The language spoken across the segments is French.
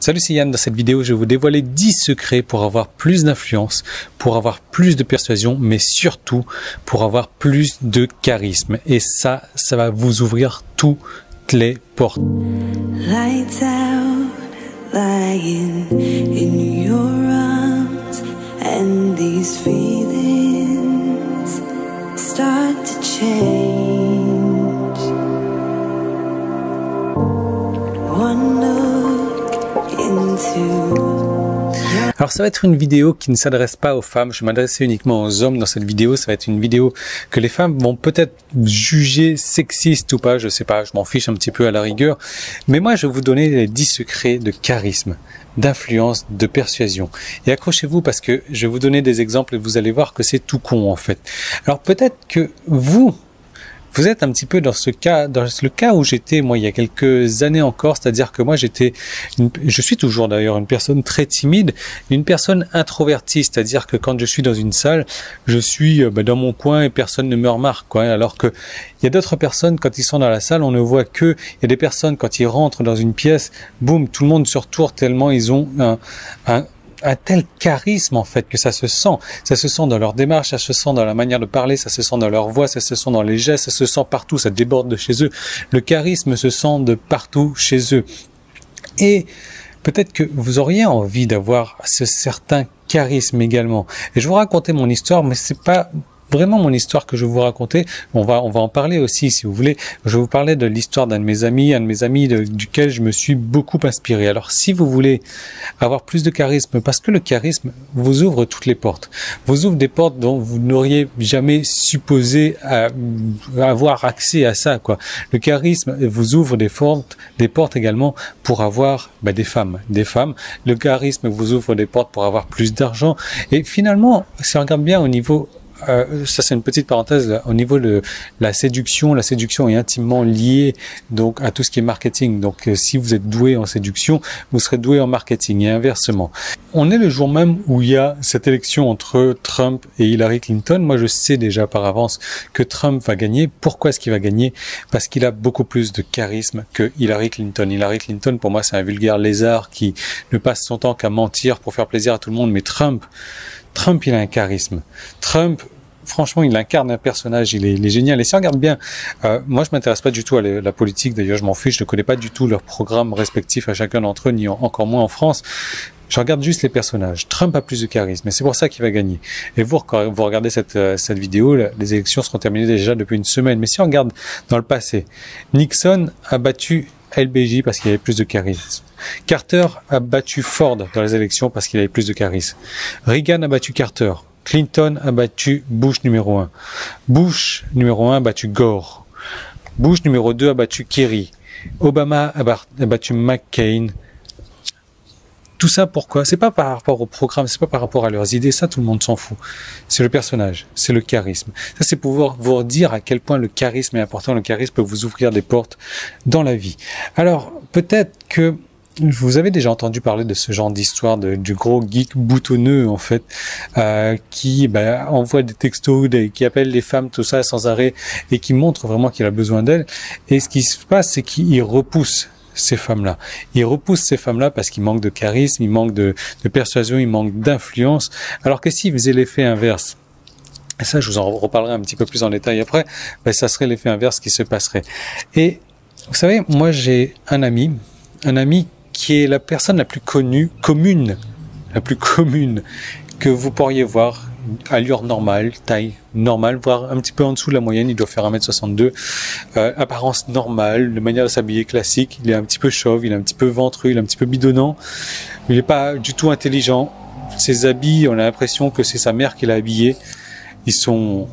Salut, c'est Yann. Dans cette vidéo, je vais vous dévoiler 10 secrets pour avoir plus d'influence, pour avoir plus de persuasion, mais surtout pour avoir plus de charisme. Et ça va vous ouvrir toutes les portes. Lights out, lying in your arms, and these feelings start to change. One look into. Alors ça va être une vidéo qui ne s'adresse pas aux femmes, je vais m'adresser uniquement aux hommes dans cette vidéo. Ça va être une vidéo que les femmes vont peut-être juger sexiste ou pas, je sais pas, je m'en fiche un petit peu à la rigueur. Mais moi je vais vous donner les 10 secrets de charisme, d'influence, de persuasion. Et accrochez-vous parce que je vais vous donner des exemples et vous allez voir que c'est tout con en fait. Alors peut-être que vous êtes un petit peu dans le cas où j'étais moi il y a quelques années encore, c'est-à-dire que moi je suis toujours d'ailleurs une personne très timide, une personne introvertie, c'est-à-dire que quand je suis dans une salle, je suis dans mon coin et personne ne me remarque, quoi. Alors que il y a d'autres personnes quand ils sont dans la salle, on ne voit que, il y a des personnes quand ils rentrent dans une pièce, boum, tout le monde se retourne tellement ils ont un tel charisme en fait que ça se sent dans leur démarche, ça se sent dans la manière de parler, ça se sent dans leur voix, ça se sent dans les gestes, ça se sent partout, ça déborde de chez eux. Le charisme se sent de partout chez eux. Et peut-être que vous auriez envie d'avoir ce certain charisme également. Et je vais vous raconter mon histoire, mais c'est pas vraiment mon histoire que je vais vous raconter. On va en parler aussi si vous voulez. Je vais vous parler de l'histoire d'un de mes amis duquel je me suis beaucoup inspiré. Alors si vous voulez avoir plus de charisme, parce que le charisme vous ouvre toutes les portes, vous ouvre des portes dont vous n'auriez jamais supposé avoir accès à ça, quoi. Le charisme vous ouvre des portes également pour avoir des femmes. Le charisme vous ouvre des portes pour avoir plus d'argent. Et finalement, si on regarde bien au niveau ça c'est une petite parenthèse là, au niveau de la séduction est intimement liée donc à tout ce qui est marketing. Donc si vous êtes doué en séduction, vous serez doué en marketing et inversement. On est le jour même où il y a cette élection entre Trump et Hillary Clinton. Moi je sais déjà par avance que Trump va gagner. Pourquoi est-ce qu'il va gagner? Parce qu'il a beaucoup plus de charisme que Hillary Clinton. Hillary Clinton pour moi c'est un vulgaire lézard qui ne passe son temps qu'à mentir pour faire plaisir à tout le monde. Mais Trump il a un charisme. Trump, franchement, il incarne un personnage, il est génial. Et si on regarde bien, moi je m'intéresse pas du tout à la politique, d'ailleurs je m'en fiche, je ne connais pas du tout leurs programmes respectifs à chacun d'entre eux, ni encore moins en France. Je regarde juste les personnages. Trump a plus de charisme et c'est pour ça qu'il va gagner. Et vous, quand vous regardez cette vidéo, les élections seront terminées déjà depuis une semaine. Mais si on regarde dans le passé, Nixon a battu LBJ parce qu'il avait plus de charisme. Carter a battu Ford dans les élections parce qu'il avait plus de charisme. Reagan a battu Carter. Clinton a battu Bush numéro 1. Bush numéro 1 a battu Gore. Bush numéro 2 a battu Kerry. Obama a battu McCain. Tout ça pourquoi? C'est pas par rapport au programme, c'est pas par rapport à leurs idées, ça tout le monde s'en fout. C'est le personnage, c'est le charisme. Ça c'est pour vous dire à quel point le charisme est important, le charisme peut vous ouvrir des portes dans la vie. Alors, peut-être que vous avez déjà entendu parler de ce genre d'histoire du gros geek boutonneux en fait, qui envoie des textos, qui appelle les femmes tout ça sans arrêt et qui montre vraiment qu'il a besoin d'elles. Et ce qui se passe, c'est qu'il repousse ces femmes-là. Il repousse ces femmes-là parce qu'il manque de charisme, il manque de persuasion, il manque d'influence. Alors que s'il faisait l'effet inverse, et ça je vous en reparlerai un petit peu plus en détail après, ça serait l'effet inverse qui se passerait. Et vous savez, moi j'ai un ami qui est la personne la plus commune que vous pourriez voir, allure normale, taille normale, voire un petit peu en dessous de la moyenne, il doit faire 1m62, apparence normale, de manière de s'habiller classique, il est un petit peu chauve, il est un petit peu ventru, il est un petit peu bidonnant, il n'est pas du tout intelligent, ses habits, on a l'impression que c'est sa mère qui l'a habillé, ils sont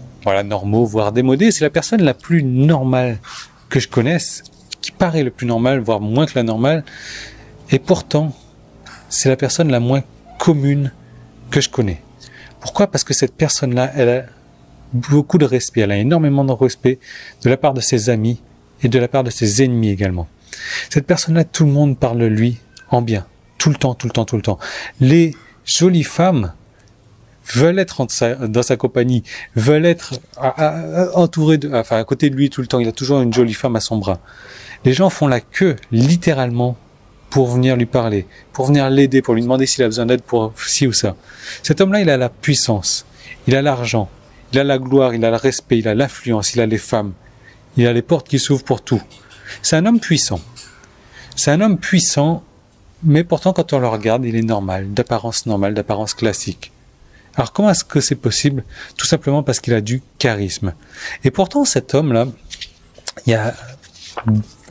normaux, voire démodés, c'est la personne la plus normale que je connaisse, qui paraît le plus normal, voire moins que la normale, et pourtant, c'est la personne la moins commune que je connais. Pourquoi? Parce que cette personne-là, elle a beaucoup de respect, elle a énormément de respect de la part de ses amis et de la part de ses ennemis également. Cette personne-là, tout le monde parle de lui en bien, tout le temps. Les jolies femmes veulent être dans sa compagnie, veulent être entourées à côté de lui tout le temps. Il a toujours une jolie femme à son bras. Les gens font la queue, littéralement, pour venir lui parler, pour venir l'aider, pour lui demander s'il a besoin d'aide pour ci ou ça. Cet homme-là, il a la puissance, il a l'argent, il a la gloire, il a le respect, il a l'influence, il a les femmes, il a les portes qui s'ouvrent pour tout. C'est un homme puissant. C'est un homme puissant, mais pourtant quand on le regarde, il est normal, d'apparence classique. Alors comment est-ce que c'est possible? Tout simplement parce qu'il a du charisme. Et pourtant cet homme-là, il y a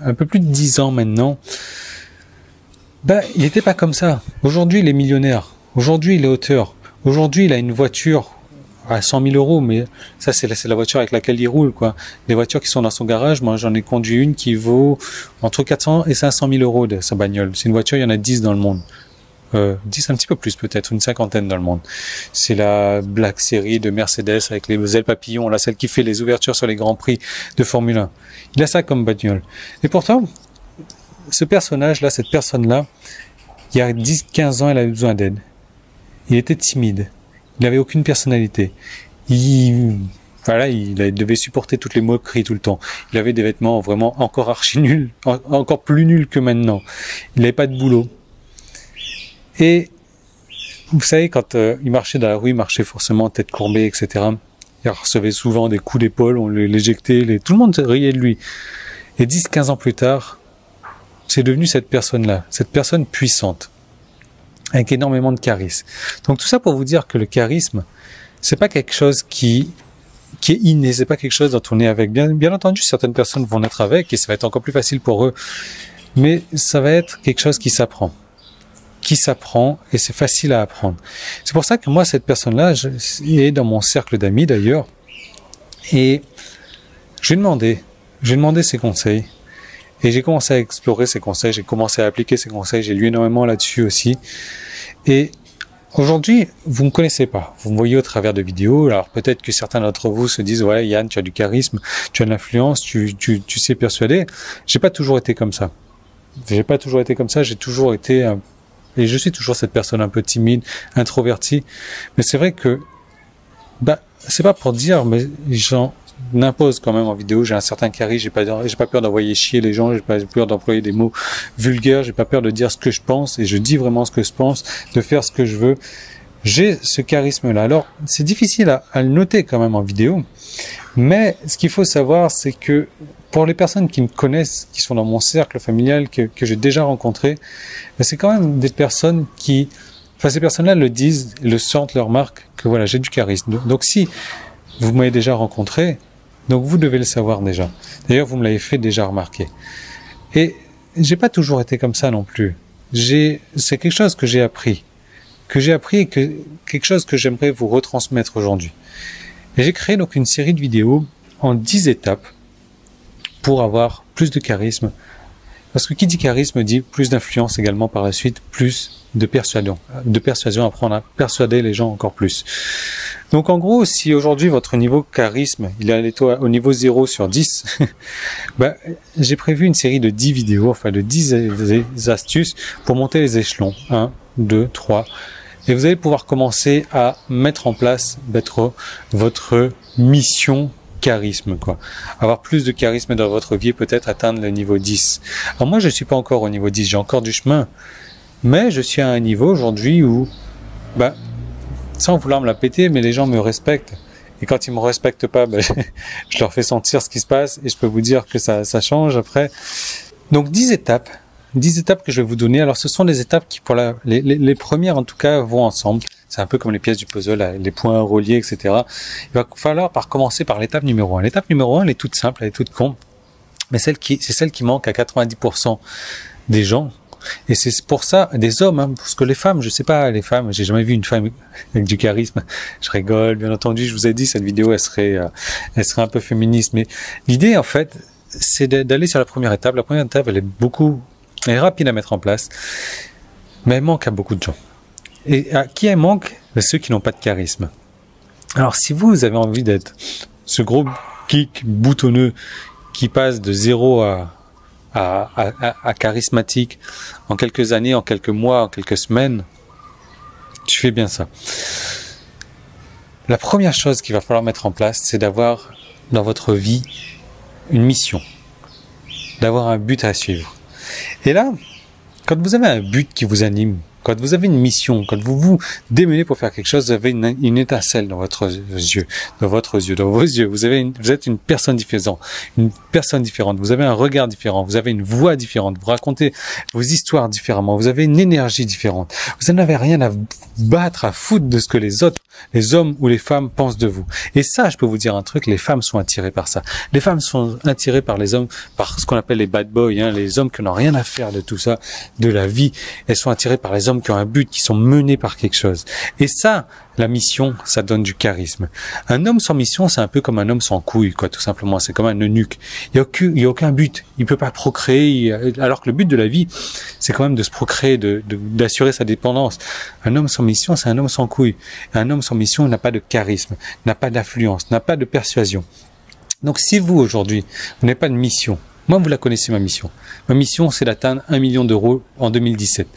un peu plus de 10 ans maintenant, il n'était pas comme ça. Aujourd'hui, il est millionnaire. Aujourd'hui, il est auteur. Aujourd'hui, il a une voiture à 100 000 euros, mais ça, c'est la voiture avec laquelle il roule, quoi. Les voitures qui sont dans son garage, moi, j'en ai conduit une qui vaut entre 400 et 500 000 euros de sa bagnole. C'est une voiture, il y en a 10 dans le monde. 10, un petit peu plus peut-être, une 50aine dans le monde. C'est la Black Series de Mercedes avec les ailes papillons, là, celle qui fait les ouvertures sur les grands prix de Formule 1. Il a ça comme bagnole. Et pourtant, ce personnage-là, cette personne-là, il y a 10-15 ans, elle avait besoin d'aide. Il était timide. Il n'avait aucune personnalité. Il devait supporter toutes les moqueries tout le temps. Il avait des vêtements vraiment encore archi nuls, encore plus nuls que maintenant. Il n'avait pas de boulot. Et vous savez, quand il marchait dans la rue, il marchait forcément tête courbée, etc. Il recevait souvent des coups d'épaule, on l'éjectait, tout le monde riait de lui. Et 10-15 ans plus tard, c'est devenu cette personne-là, cette personne puissante, avec énormément de charisme. Donc tout ça pour vous dire que le charisme, c'est pas quelque chose qui est inné, c'est pas quelque chose dont on est avec. Bien entendu, certaines personnes vont naître avec et ça va être encore plus facile pour eux. Mais ça va être quelque chose qui s'apprend et c'est facile à apprendre. C'est pour ça que moi, cette personne-là, est dans mon cercle d'amis d'ailleurs, et je lui ai demandé ses conseils, et j'ai commencé à explorer ses conseils, j'ai commencé à appliquer ses conseils, j'ai lu énormément là-dessus aussi, et aujourd'hui, vous ne me connaissez pas, vous me voyez au travers de vidéos, alors peut-être que certains d'entre vous se disent, ouais, Yann, tu as du charisme, tu as de l'influence, tu sais persuader. J'ai pas toujours été comme ça. J'ai toujours été et je suis toujours cette personne un peu timide, introvertie. Mais c'est vrai que, c'est pas pour dire, mais j'en impose quand même en vidéo. J'ai un certain charisme, j'ai pas peur d'envoyer chier les gens, j'ai pas peur d'employer des mots vulgaires, j'ai pas peur de dire ce que je pense, et je dis vraiment ce que je pense, de faire ce que je veux. J'ai ce charisme-là. Alors, c'est difficile à le noter quand même en vidéo. Mais ce qu'il faut savoir, c'est que pour les personnes qui me connaissent, qui sont dans mon cercle familial, que j'ai déjà rencontré, c'est quand même des personnes ces personnes-là le disent, le sentent, leur marque, que voilà, j'ai du charisme. Donc si vous m'avez déjà rencontré, donc vous devez le savoir déjà. D'ailleurs, vous me l'avez fait déjà remarquer. Et j'ai pas toujours été comme ça non plus. C'est quelque chose que j'ai appris. Et quelque chose que j'aimerais vous retransmettre aujourd'hui. Et j'ai créé donc une série de vidéos en 10 étapes pour avoir plus de charisme. Parce que qui dit charisme dit plus d'influence également par la suite, plus de persuasion, apprendre à persuader les gens encore plus. Donc en gros, si aujourd'hui votre niveau charisme, il est au niveau 0 sur 10, j'ai prévu une série de 10 vidéos, enfin de 10 astuces pour monter les échelons. 1, 2, 3. Et vous allez pouvoir commencer à mettre en place votre mission charisme, quoi. Avoir plus de charisme dans votre vie, peut-être atteindre le niveau 10. Alors moi, je suis pas encore au niveau 10, j'ai encore du chemin. Mais je suis à un niveau aujourd'hui où, sans vouloir me la péter, mais les gens me respectent. Et quand ils me respectent pas, je leur fais sentir ce qui se passe et je peux vous dire que ça change après. Donc 10 étapes que je vais vous donner. Alors ce sont des étapes qui, pour les premières en tout cas, vont ensemble. C'est un peu comme les pièces du puzzle, les points reliés, etc. Il va falloir commencer par l'étape numéro 1. L'étape numéro 1, elle est toute simple, elle est toute con. Mais c'est celle qui manque à 90% des gens. Et c'est pour ça, des hommes, hein, parce que les femmes, je sais pas, les femmes, j'ai jamais vu une femme avec du charisme. Je rigole, bien entendu, je vous ai dit, cette vidéo, elle serait un peu féministe. Mais l'idée, en fait, c'est d'aller sur la première étape. La première étape, elle est rapide à mettre en place, mais elle manque à beaucoup de gens. Et à qui elle manque? Ceux qui n'ont pas de charisme. Alors, si vous avez envie d'être ce gros geek boutonneux qui passe de 0 à charismatique en quelques années, en quelques mois, en quelques semaines, tu fais bien ça. La première chose qu'il va falloir mettre en place, c'est d'avoir dans votre vie une mission, d'avoir un but à suivre. Et là, Quand vous avez un but qui vous anime, quand vous avez une mission, quand vous vous démenez pour faire quelque chose, vous avez une étincelle dans votre yeux, dans vos yeux. Vous êtes une personne différente, Vous avez un regard différent, vous avez une voix différente, vous racontez vos histoires différemment, vous avez une énergie différente. Vous n'avez rien à battre, à foutre de ce que les autres, les hommes ou les femmes pensent de vous. Et ça, je peux vous dire un truc, les femmes sont attirées par ça. Les femmes sont attirées par les hommes, par ce qu'on appelle les bad boys, les hommes qui n'ont rien à faire de tout ça, de la vie. Elles sont attirées par les hommes qui ont un but, qui sont menés par quelque chose. Et ça, la mission, ça donne du charisme. Un homme sans mission, c'est un peu comme un homme sans couilles, quoi, tout simplement. C'est comme un eunuque. Il y a aucun but. Il peut pas procréer. Alors que le but de la vie, c'est quand même de se procréer, d'assurer sa dépendance. Un homme sans mission, c'est un homme sans couilles. Un homme sans mission n'a pas de charisme, n'a pas d'influence, n'a pas de persuasion. Donc, si vous, aujourd'hui, vous n'avez pas de mission, moi, vous la connaissez, ma mission. Ma mission, c'est d'atteindre 1 million d'euros en 2017.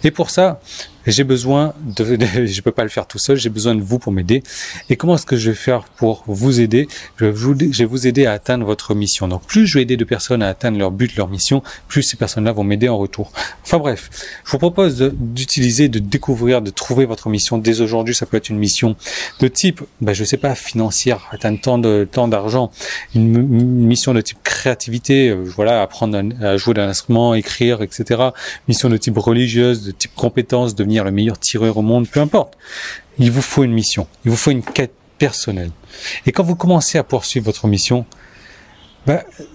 Et pour ça, j'ai besoin je peux pas le faire tout seul, j'ai besoin de vous pour m'aider. Et comment est-ce que je vais faire pour vous aider? Je vais vous aider à atteindre votre mission. Donc, plus je vais aider de personnes à atteindre leur but, leur mission, plus ces personnes-là vont m'aider en retour. Enfin bref, je vous propose d'utiliser, de découvrir, de trouver votre mission dès aujourd'hui. Ça peut être une mission de type, je sais pas, financière, atteindre tant d'argent, une mission de type créativité, apprendre à jouer d'un instrument, écrire, etc. Mission de type religieuse, de type compétence, devenir le meilleur tireur au monde, peu importe. Il vous faut une mission, il vous faut une quête personnelle. Et quand vous commencez à poursuivre votre mission,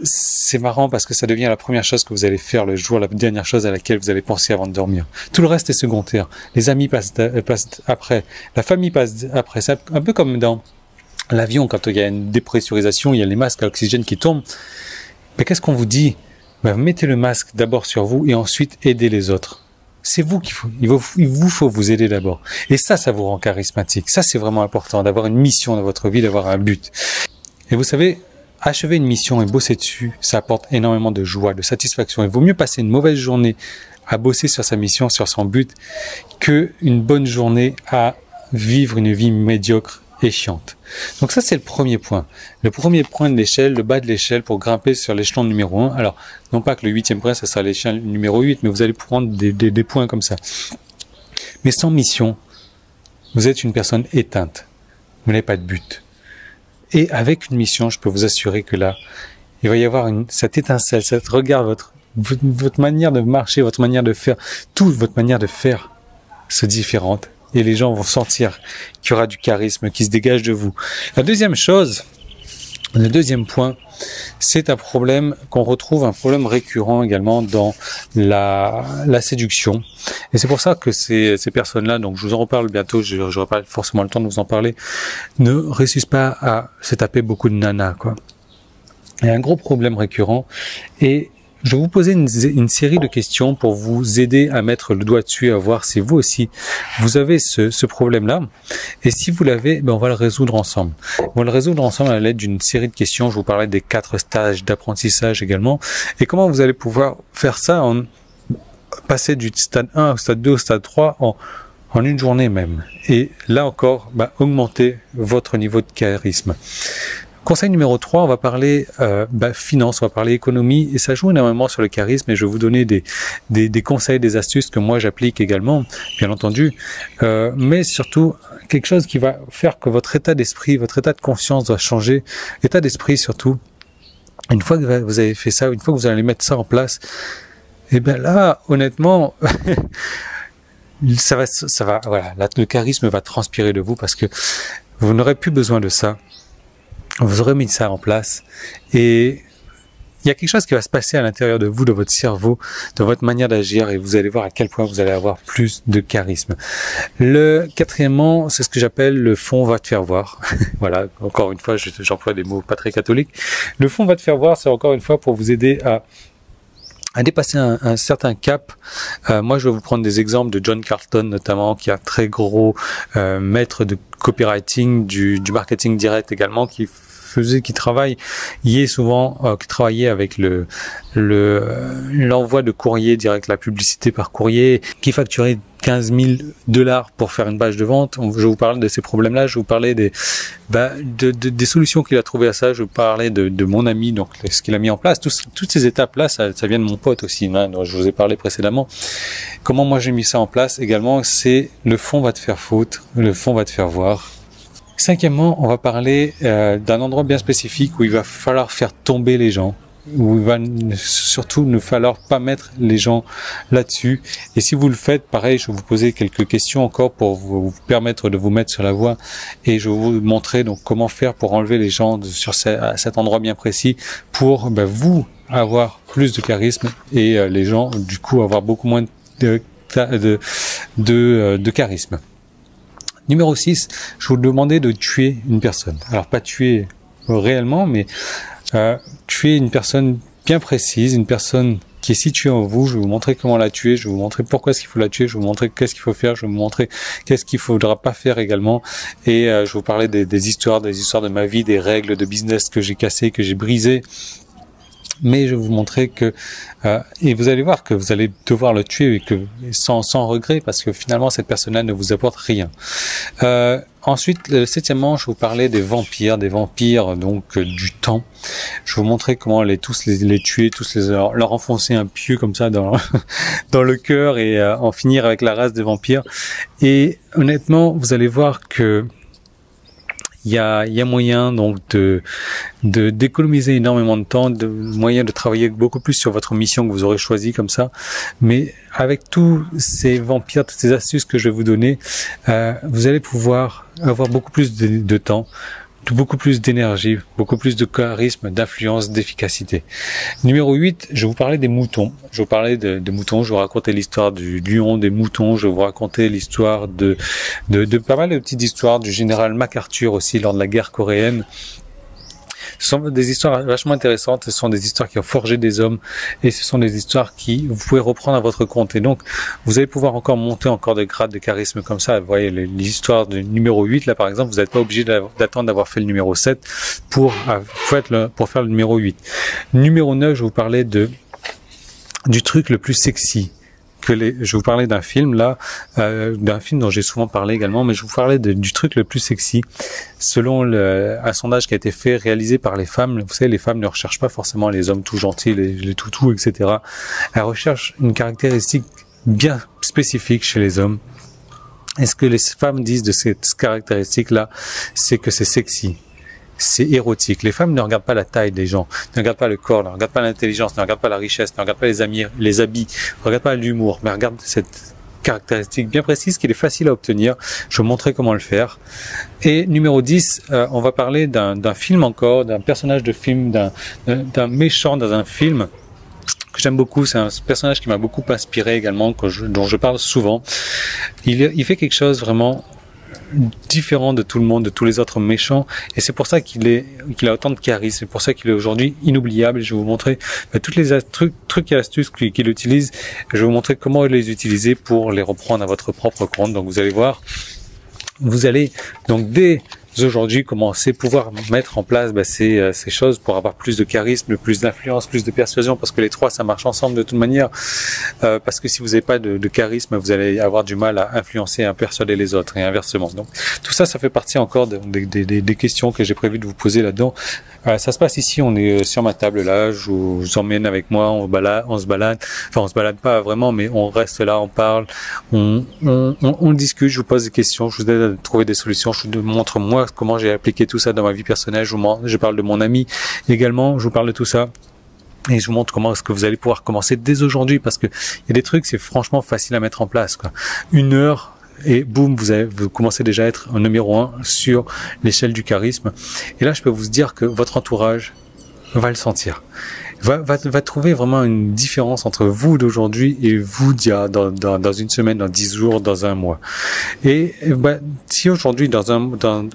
c'est marrant parce que ça devient la première chose que vous allez faire le jour, la dernière chose à laquelle vous allez penser avant de dormir. Tout le reste est secondaire. Les amis passent après, la famille passe après. C'est un peu comme dans l'avion, quand il y a une dépressurisation, il y a les masques à oxygène qui tombent. Mais qu'est-ce qu'on vous dit? Mettez le masque d'abord sur vous et ensuite aidez les autres. C'est vous il vous faut vous aider d'abord. Et ça vous rend charismatique. Ça, c'est vraiment important, d'avoir une mission dans votre vie, d'avoir un but. Et vous savez, achever une mission et bosser dessus, ça apporte énormément de joie, de satisfaction. Il vaut mieux passer une mauvaise journée à bosser sur sa mission, sur son but, qu'une bonne journée à vivre une vie médiocre et chiante. Donc ça, c'est le premier point. Le premier point de l'échelle, le bas de l'échelle pour grimper sur l'échelon numéro 1. Alors, non pas que le 8e point, ça sera l'échelle numéro 8, mais vous allez prendre des points comme ça. Mais sans mission, vous êtes une personne éteinte. Vous n'avez pas de but. Et avec une mission, je peux vous assurer que là, il va y avoir cette étincelle, cette regard, votre manière de marcher, votre manière de faire, toute votre manière de faire se différente. Et les gens vont sentir qu'il y aura du charisme qui se dégage de vous. La deuxième chose, le deuxième point, c'est un problème qu'on retrouve, un problème récurrent également dans la séduction. Et c'est pour ça que ces personnes-là, donc je vous en reparle bientôt, je n'aurai pas forcément le temps de vous en parler, ne réussissent pas à se taper beaucoup de nanas, quoi. Il y a un gros problème récurrent et je vais vous poser une série de questions pour vous aider à mettre le doigt dessus, à voir si vous aussi, vous avez ce problème-là. Et si vous l'avez, on va le résoudre ensemble. On va le résoudre ensemble à l'aide d'une série de questions. Je vous parlais des 4 stages d'apprentissage également. Et comment vous allez pouvoir faire ça passer du stade 1 au stade 2 au stade 3 en une journée même. Et là encore, augmenter votre niveau de charisme. Conseil numéro 3, on va parler finance, on va parler économie et ça joue énormément sur le charisme et je vais vous donner des conseils, des astuces que moi j'applique également, bien entendu, mais surtout quelque chose qui va faire que votre état d'esprit, votre état de conscience doit changer, état d'esprit surtout. Une fois que vous avez fait ça, une fois que vous allez mettre ça en place, et bien là, honnêtement, le charisme va transpirer de vous parce que vous n'aurez plus besoin de ça. Vous aurez mis ça en place et il y a quelque chose qui va se passer à l'intérieur de vous, de votre cerveau, de votre manière d'agir et vous allez voir à quel point vous allez avoir plus de charisme. Le quatrièmement, c'est ce que j'appelle le fond va te faire voir. Voilà, encore une fois, j'emploie des mots pas très catholiques. Le fond va te faire voir, c'est encore une fois pour vous aider à dépasser un certain cap. Moi, je vais vous prendre des exemples de John Carlton, notamment, qui est un très gros maître de copywriting, du marketing direct également, qui travaillait avec l'envoi de courrier direct, la publicité par courrier, qui facturait 15 000 $ pour faire une page de vente. Je vous parle de ces problèmes-là, je vous parlais des solutions qu'il a trouvées à ça, je vous parlais de mon ami, donc ce qu'il a mis en place. Toutes ces étapes-là, ça vient de mon pote aussi, hein, dont je vous ai parlé précédemment. Comment moi j'ai mis ça en place également, c'est le fond va te faire foutre, le fond va te faire voir. Cinquièmement, on va parler d'un endroit bien spécifique où il va falloir faire tomber les gens, où il va surtout ne falloir pas mettre les gens là-dessus. Et si vous le faites, pareil, je vais vous poser quelques questions encore pour vous permettre de vous mettre sur la voie, et je vais vous montrer donc comment faire pour enlever les gens sur cet endroit bien précis pour vous avoir plus de charisme et les gens du coup avoir beaucoup moins de charisme. Numéro 6, je vous demandais de tuer une personne. Alors pas tuer réellement, mais tuer une personne bien précise, une personne qui est située en vous. Je vais vous montrer comment la tuer, je vais vous montrer pourquoi est-ce qu'il faut la tuer, je vais vous montrer qu'est-ce qu'il faut faire, je vais vous montrer qu'est-ce qu'il faudra pas faire également. Et je vais vous parler des histoires de ma vie, des règles de business que j'ai cassées, que j'ai brisées. Mais je vais vous montrer que et vous allez voir que vous allez devoir le tuer et que sans regret, parce que finalement cette personne-là ne vous apporte rien. Ensuite, septièmement, je vais vous parler des vampires donc du temps. Je vais vous montrer comment tous les tuer, leur enfoncer un pieu comme ça dans dans le cœur et en finir avec la race des vampires. Et honnêtement, vous allez voir que il y a moyen donc d'économiser énormément de temps, moyen de travailler beaucoup plus sur votre mission que vous aurez choisi comme ça. Mais avec tous ces vampires, toutes ces astuces que je vais vous donner, vous allez pouvoir avoir beaucoup plus de temps, beaucoup plus d'énergie, beaucoup plus de charisme, d'influence, d'efficacité. Numéro 8, je vais vous parler des moutons. Je vais vous parler de moutons, je vais vous raconter l'histoire du lion, des moutons, je vais vous raconter l'histoire de pas mal de petites histoires du général MacArthur aussi lors de la guerre coréenne. Ce sont des histoires vachement intéressantes, ce sont des histoires qui ont forgé des hommes et ce sont des histoires qui vous pouvez reprendre à votre compte. Et donc, vous allez pouvoir encore monter encore des grades de charisme comme ça. Vous voyez, l'histoire du numéro 8, là par exemple, vous n'êtes pas obligé d'attendre d'avoir fait le numéro 7 pour faire le numéro 8. Numéro 9, je vous parlais du truc le plus sexy. Je vais vous parler d'un film là, d'un film dont j'ai souvent parlé également, mais je vous parlais du truc le plus sexy selon un sondage qui a été fait, réalisé par les femmes. Vous savez, les femmes ne recherchent pas forcément les hommes tout gentils, les toutous, etc. Elles recherchent une caractéristique bien spécifique chez les hommes. Et ce que les femmes disent de cette caractéristique là, c'est que c'est sexy. C'est érotique. Les femmes ne regardent pas la taille des gens, ne regardent pas le corps, ne regardent pas l'intelligence, ne regardent pas la richesse, ne regardent pas les habits, ne regardent pas l'humour, mais regardent cette caractéristique bien précise qu'il est facile à obtenir. Je vais vous montrer comment le faire. Et numéro 10, on va parler d'un film encore, d'un personnage de film, d'un méchant dans un film que j'aime beaucoup. C'est un personnage qui m'a beaucoup inspiré également, dont je parle souvent. Il fait quelque chose vraiment différent de tout le monde, de tous les autres méchants, et c'est pour ça qu'il a autant de charisme, c'est pour ça qu'il est aujourd'hui inoubliable. Et je vais vous montrer toutes les trucs et astuces qu'il utilise. Je vais vous montrer comment les utiliser pour les reprendre à votre propre compte. Donc vous allez voir, vous allez donc dès aujourd'hui commencer à pouvoir mettre en place ces choses pour avoir plus de charisme, plus d'influence, plus de persuasion, parce que les trois ça marche ensemble de toute manière, parce que si vous n'avez pas de charisme, vous allez avoir du mal à influencer et à persuader les autres, et inversement. Donc tout ça, ça fait partie encore des questions que j'ai prévu de vous poser là-dedans. Ça se passe ici, on est sur ma table là, je vous emmène avec moi, on se balade, enfin on se balade pas vraiment, mais on reste là, on parle, on discute, je vous pose des questions, je vous aide à trouver des solutions, je vous montre moi comment j'ai appliqué tout ça dans ma vie personnelle, je parle de mon ami également, je vous parle de tout ça. Et je vous montre comment est-ce que vous allez pouvoir commencer dès aujourd'hui, parce que il y a des trucs, c'est franchement facile à mettre en place, quoi. 1 heure, et boum, vous commencez déjà à être un numéro 1 sur l'échelle du charisme. Et là, je peux vous dire que votre entourage va le sentir. Va trouver vraiment une différence entre vous d'aujourd'hui et vous dans une semaine, dans 10 jours, dans un mois. Et si aujourd'hui,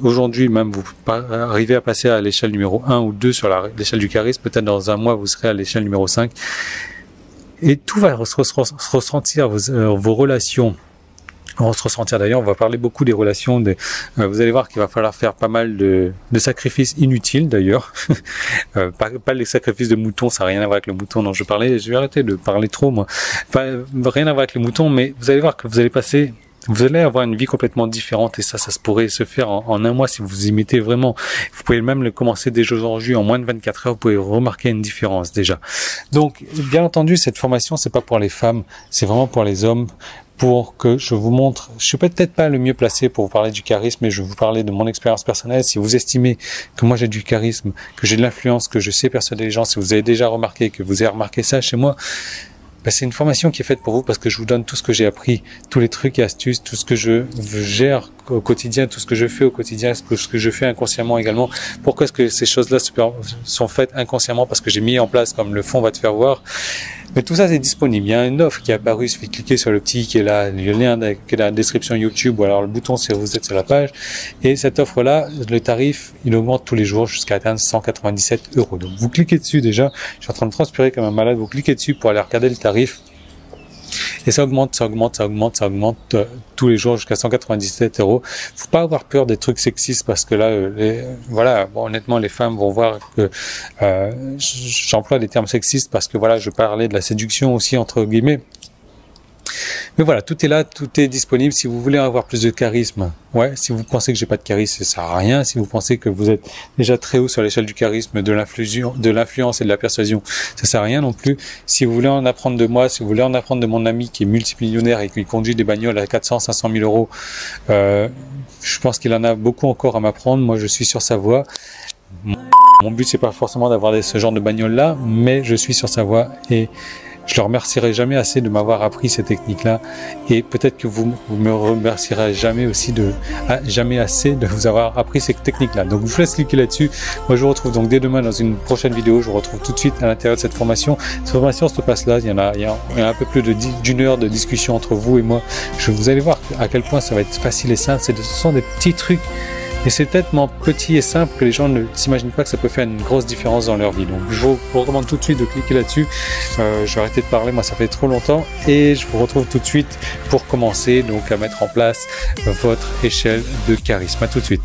aujourd'hui même, vous arrivez à passer à l'échelle numéro 1 ou 2 sur l'échelle du charisme, peut-être dans un mois, vous serez à l'échelle numéro 5. Et tout va se ressentir, vos relations On va se ressentir d'ailleurs, on va parler beaucoup des relations. Vous allez voir qu'il va falloir faire pas mal de sacrifices inutiles d'ailleurs. Pas les sacrifices de moutons, ça n'a rien à voir avec le mouton dont je parlais. Je vais arrêter de parler trop moi. Rien à voir avec les moutons, mais vous allez voir que vous allez avoir une vie complètement différente et ça se pourrait se faire en un mois si vous y mettez vraiment. Vous pouvez même le commencer dès aujourd'hui, en moins de 24 heures, vous pouvez remarquer une différence déjà. Donc, bien entendu, cette formation, c'est pas pour les femmes, c'est vraiment pour les hommes, pour que je vous montre. Je suis peut-être pas le mieux placé pour vous parler du charisme, mais je vais vous parler de mon expérience personnelle. Si vous estimez que moi j'ai du charisme, que j'ai de l'influence, que je sais persuader les gens, si vous avez déjà remarqué, que vous avez remarqué ça chez moi, c'est une formation qui est faite pour vous parce que je vous donne tout ce que j'ai appris, tous les trucs et astuces, tout ce que je gère au quotidien, tout ce que je fais au quotidien, ce que je fais inconsciemment également. Pourquoi est-ce que ces choses-là sont faites inconsciemment? Parce que j'ai mis en place, comme le fond va te faire voir. Mais tout ça, c'est disponible. Il y a une offre qui est apparue. Il suffit de cliquer sur le petit qui est là, le lien qui est dans la description YouTube, ou alors le bouton si vous êtes sur la page. Et cette offre-là, le tarif, il augmente tous les jours jusqu'à atteindre 197 €. Donc, vous cliquez dessus déjà. Je suis en train de transpirer comme un malade. Vous cliquez dessus pour aller regarder le tarif. Et ça augmente tous les jours jusqu'à 197 €. Faut pas avoir peur des trucs sexistes parce que là, voilà, bon, honnêtement, les femmes vont voir que j'emploie des termes sexistes parce que voilà, je parlais de la séduction aussi entre guillemets. Mais voilà, tout est là, tout est disponible. Si vous voulez avoir plus de charisme, ouais, si vous pensez que j'ai pas de charisme, ça sert à rien. Si vous pensez que vous êtes déjà très haut sur l'échelle du charisme, de l'influence et de la persuasion, ça sert à rien non plus. Si vous voulez en apprendre de moi, si vous voulez en apprendre de mon ami qui est multimillionnaire et qui conduit des bagnoles à 400, 500 000 €, je pense qu'il en a beaucoup encore à m'apprendre. Moi, je suis sur sa voie. Mon but, c'est pas forcément d'avoir ce genre de bagnole là, mais je suis sur sa voie et je le remercierai jamais assez de m'avoir appris ces techniques-là, et peut-être que vous me remercierez jamais assez de vous avoir appris ces techniques-là. Donc, je vous laisse cliquer là-dessus. Moi, je vous retrouve donc dès demain dans une prochaine vidéo. Je vous retrouve tout de suite à l'intérieur de cette formation. Cette formation se passe là. Il y a un peu plus d'une heure de discussion entre vous et moi. Vous allez voir à quel point ça va être facile et simple. Ce sont des petits trucs. Et c'est tellement petit et simple que les gens ne s'imaginent pas que ça peut faire une grosse différence dans leur vie. Donc je vous recommande tout de suite de cliquer là-dessus. Je vais arrêter de parler, moi ça fait trop longtemps. Et je vous retrouve tout de suite pour commencer donc à mettre en place votre échelle de charisme. À tout de suite.